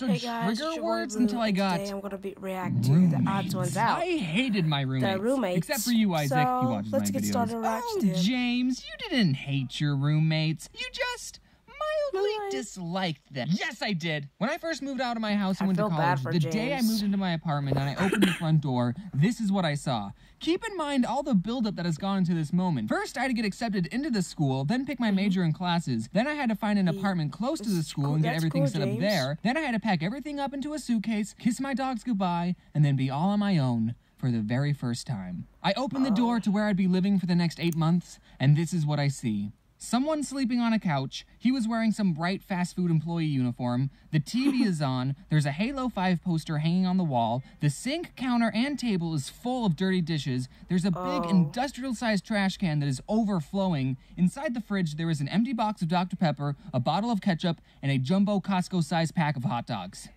understood Hey guys, trigger it's your boy words Blue, until I and got today I'm gonna react to theOdd1sOut. I hated my roommates. The roommates. Except for you, Isaac. He So watches let's my get videos. started reacting Oh, to him. James, you didn't hate your roommates. You just mildly Right. disliked them. Yes, I did. When I first moved out of my house and I went to feel bad college, for the day I James. moved into my apartment and I opened the front door, this is what I saw. Keep in mind all the buildup that has gone into this moment. First, I had to get accepted into the school, then pick my major and classes. Then I had to find an apartment close to the school and get everything set up there. Then I had to pack everything up into a suitcase, kiss my dogs goodbye, and then be all on my own for the very first time. I opened the door to where I'd be living for the next 8 months, and this is what I see. Someone sleeping on a couch. He was wearing some bright fast food employee uniform. The TV is on. There's a Halo 5 poster hanging on the wall. The sink, counter, and table is full of dirty dishes. There's a big industrial-sized trash can that is overflowing. Inside the fridge, there is an empty box of Dr. Pepper, a bottle of ketchup, and a jumbo Costco-sized pack of hot dogs.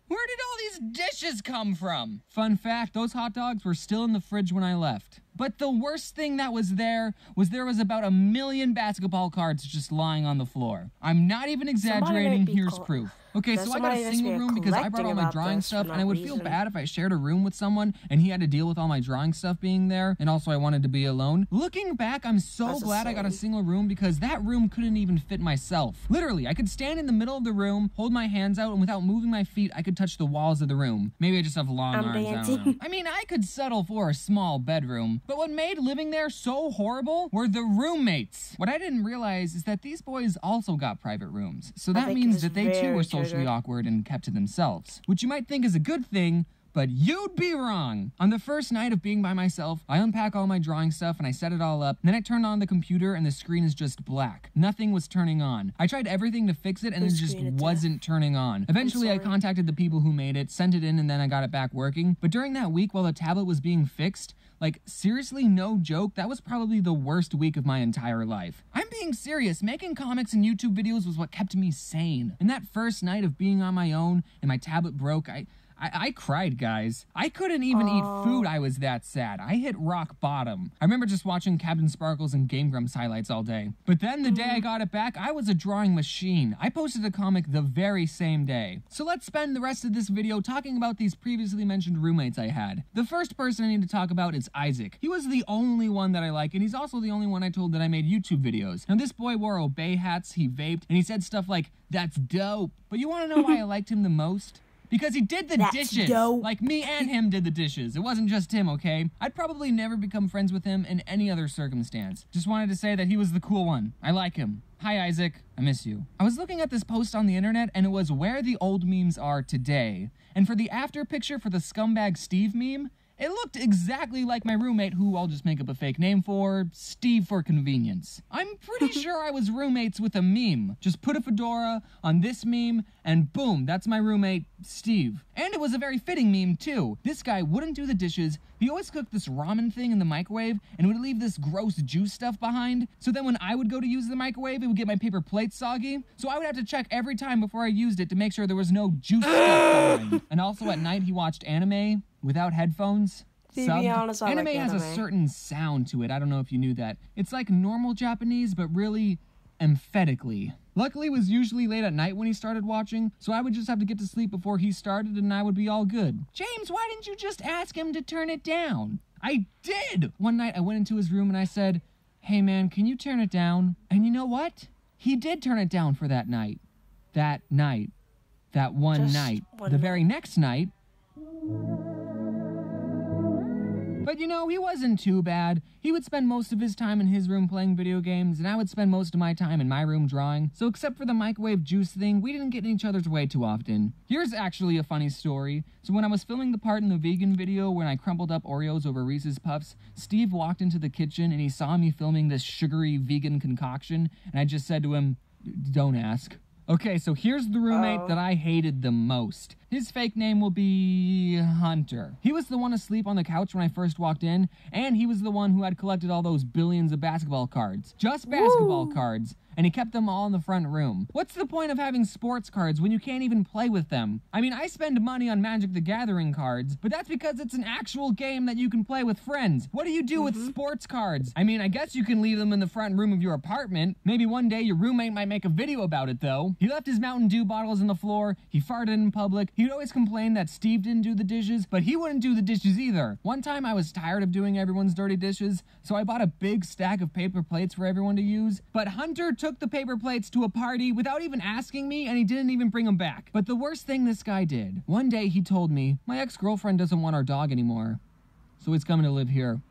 Where did all these dishes come from? Fun fact, those hot dogs were still in the fridge when I left. But the worst thing that was there was about 1 million basketball cards just lying on the floor. I'm not even exaggerating, here's proof. Okay, so I got a single room because I brought all my drawing stuff, and I would feel bad if I shared a room with someone and he had to deal with all my drawing stuff being there, and also I wanted to be alone. Looking back, I'm so glad I got a single room because that room couldn't even fit myself. Literally, I could stand in the middle of the room, hold my hands out, and without moving my feet, I could touch the walls of the room. Maybe I just have long arms, I don't know. I mean, I could settle for a small bedroom, but what made living there so horrible were the roommates. What I didn't realize is that these boys also got private rooms, so that means that they too were socially awkward and kept to themselves, which you might think is a good thing, but you'd be wrong. On the first night of being by myself, I unpack all my drawing stuff and I set it all up. Then I turned on the computer and the screen is just black. Nothing was turning on. I tried everything to fix it and it just wasn't turning on. Eventually, I contacted the people who made it, sent it in, and then I got it back working. But during that week while the tablet was being fixed, like, seriously, no joke, that was probably the worst week of my entire life. I'm being serious. Making comics and YouTube videos was what kept me sane. And that first night of being on my own and my tablet broke, I cried, guys. I couldn't even eat food. I was that sad. I hit rock bottom. I remember just watching Captain Sparkles and Game Grumps highlights all day. But then the day I got it back, I was a drawing machine. I posted a comic the very same day. So let's spend the rest of this video talking about these previously mentioned roommates I had. The first person I need to talk about is Isaac. He was the only one that I like, and he's also the only one I told that I made YouTube videos. Now, this boy wore Obey hats, he vaped, and he said stuff like, "That's dope." But you want to know why I liked him the most? Because he did the dishes. Like, me and him did the dishes. It wasn't just him, okay? I'd probably never become friends with him in any other circumstance. Just wanted to say that he was the cool one. I like him. Hi, Isaac. I miss you. I was looking at this post on the internet, and it was where the old memes are today. And for the after picture for the scumbag Steve meme, it looked exactly like my roommate, who I'll just make up a fake name for, Steve for convenience. I'm pretty sure I was roommates with a meme. Just put a fedora on this meme, and boom, that's my roommate, Steve. And it was a very fitting meme, too. This guy wouldn't do the dishes. He always cooked this ramen thing in the microwave, and would leave this gross juice stuff behind. So then when I would go to use the microwave, it would get my paper plate soggy. So I would have to check every time before I used it to make sure there was no juice stuff behind. And also at night, he watched anime without headphones. Anime has a certain sound to it. I don't know if you knew that. It's like normal Japanese, but really emphatically. Luckily, it was usually late at night when he started watching, so I would just have to get to sleep before he started and I would be all good. James, why didn't you just ask him to turn it down? I did! One night I went into his room and I said, "Hey man, can you turn it down?" And you know what? He did turn it down for that night. That night. That one night. The very next night. But you know, he wasn't too bad. He would spend most of his time in his room playing video games, and I would spend most of my time in my room drawing. So except for the microwave juice thing, we didn't get in each other's way too often. Here's actually a funny story. So when I was filming the part in the vegan video when I crumbled up Oreos over Reese's Puffs, Steve walked into the kitchen and he saw me filming this sugary vegan concoction, and I just said to him, "Don't ask." Okay, so here's the roommate that I hated the most. His fake name will be Hunter. He was the one asleep on the couch when I first walked in, and he was the one who had collected all those billions of basketball cards. Just basketball cards. And he kept them all in the front room. What's the point of having sports cards when you can't even play with them? I mean, I spend money on Magic the Gathering cards, but that's because it's an actual game that you can play with friends. What do you do with sports cards? I mean, I guess you can leave them in the front room of your apartment. Maybe one day your roommate might make a video about it, though. He left his Mountain Dew bottles on the floor. He farted in public. He'd always complain that Steve didn't do the dishes, but he wouldn't do the dishes either. One time I was tired of doing everyone's dirty dishes, so I bought a big stack of paper plates for everyone to use, but Hunter took the paper plates to a party without even asking me, and he didn't even bring them back. But the worst thing this guy did, one day he told me, my ex-girlfriend doesn't want our dog anymore, so he's coming to live here.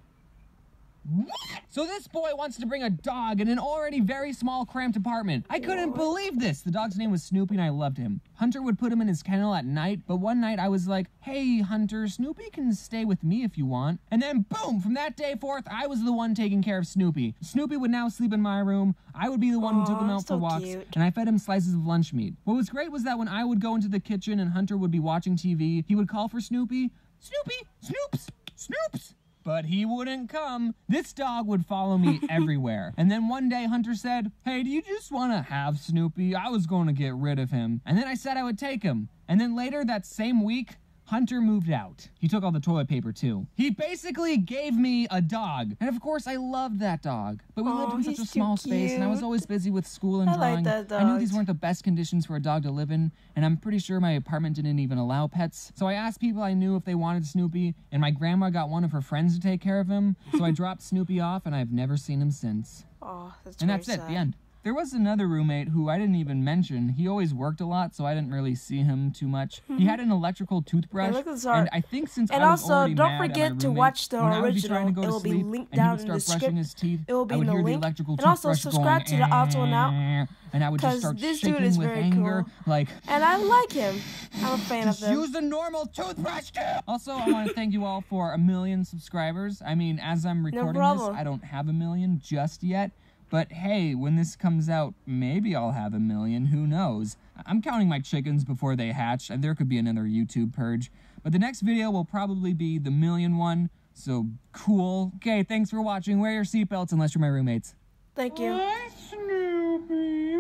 What? So this boy wants to bring a dog in an already very small, cramped apartment. I couldn't believe this. The dog's name was Snoopy and I loved him. Hunter would put him in his kennel at night, but one night I was like, hey, Hunter, Snoopy can stay with me if you want. And then boom, from that day forth, I was the one taking care of Snoopy. Snoopy would now sleep in my room. I would be the one who took him out for walks, and I fed him slices of lunch meat. What was great was that when I would go into the kitchen and Hunter would be watching TV, he would call for Snoopy, Snoopy, Snoops, Snoops. But he wouldn't come. This dog would follow me everywhere. And then one day Hunter said, hey, do you just want to have Snoopy? I was going to get rid of him. And then I said I would take him. And then later that same week, Hunter moved out. He took all the toilet paper too. He basically gave me a dog. And of course I loved that dog. But we lived in such a small space and I was always busy with school and drawing. Like that dog. I knew these weren't the best conditions for a dog to live in, and I'm pretty sure my apartment didn't even allow pets. So I asked people I knew if they wanted Snoopy, and my grandma got one of her friends to take care of him. So I dropped Snoopy off and I've never seen him since. Oh, that's And that's it, the end. There was another roommate who I didn't even mention. He always worked a lot, so I didn't really see him too much. He had an electrical toothbrush, and I think since I was already mad at my roommate, don't forget to watch the original. It will be linked down in the script. It will be in the link. And also subscribe to the Odd1sOut. And I would just start this shaking dude is with very anger, cool. like. And I like him. I'm a fan of Just him. use the normal toothbrush too. Also, I want to thank you all for 1 million subscribers. I mean, as I'm recording this, I don't have 1 million just yet. But hey, when this comes out, maybe I'll have 1 million, who knows? I'm counting my chickens before they hatch, and there could be another YouTube purge. But the next video will probably be the 1 million one, so cool. Okay, thanks for watching. Wear your seatbelts unless you're my roommates. Thank you. Hi, Snoopy.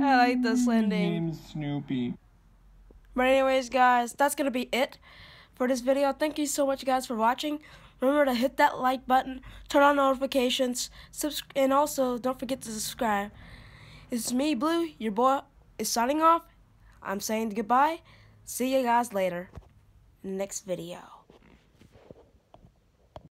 I like this ending. Name's Snoopy. But anyways, guys, that's going to be it for this video. Thank you so much, guys, for watching. Remember to hit that like button, turn on notifications, and also don't forget to subscribe. It's me, Blue, your boy, is signing off. I'm saying goodbye. See you guys later in the next video.